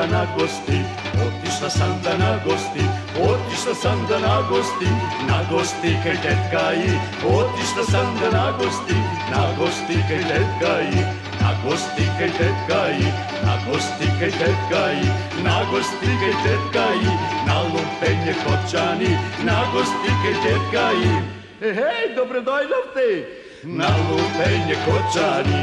da na gosti, otišla sam da na gosti, otišla sam da na gosti, na gosti kaj tetka i, otišla sam da na gosti kaj tetka i, na gosti kaj tetka i, na gosti kaj tetka i, na gosti kaj tetka i, na lumpenje kopčani, na gosti kaj tetka i. Hej, dobrodošli, na lumpenje kopčani.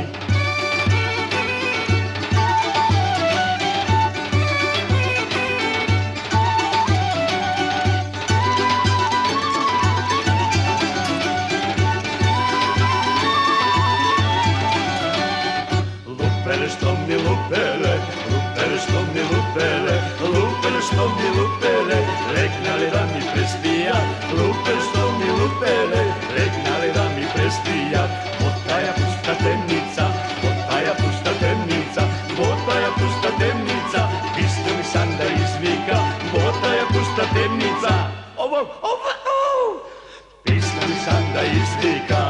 Lupele što mi lupele, lupele što mi lupele, lupele što mi lupele, reknale da mi prespija, lupele što mi lupele, reknale da mi prespija. Potaja pusta temnica, potaja pusta temnica, potaja pusta temnica, piste mi sanda izvika, potaja pusta temnica, piste mi sanda izvika.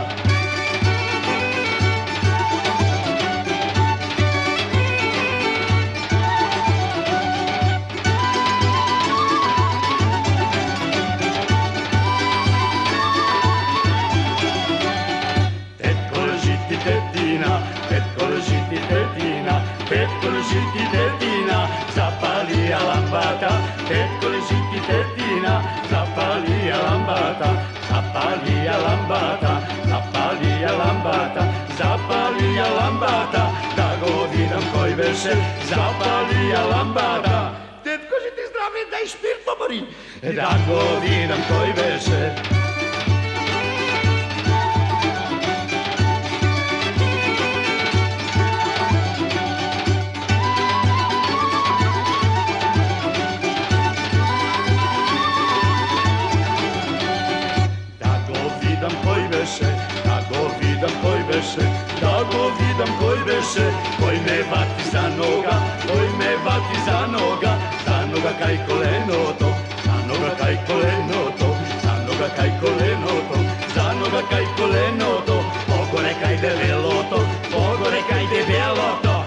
Tetko leži ti tetina, zapalija lambata, tetko leži ti tetina, zapalija lambata, zapalija lambata, zapalija lambata, zapalija lambata, da go vidam koji veše, zapalija lambata. Tetko že ti zdravlje daj špir pomori, da go vidam koji veše. Da go vidam koji veše, da go vidam koji veše, koji me vati za noga, koji me vati za noga kaj koleno to, za noga kaj koleno to, za noga kaj koleno to, za noga kaj koleno to, pogore kaj debelo to, pogore kaj debelo to.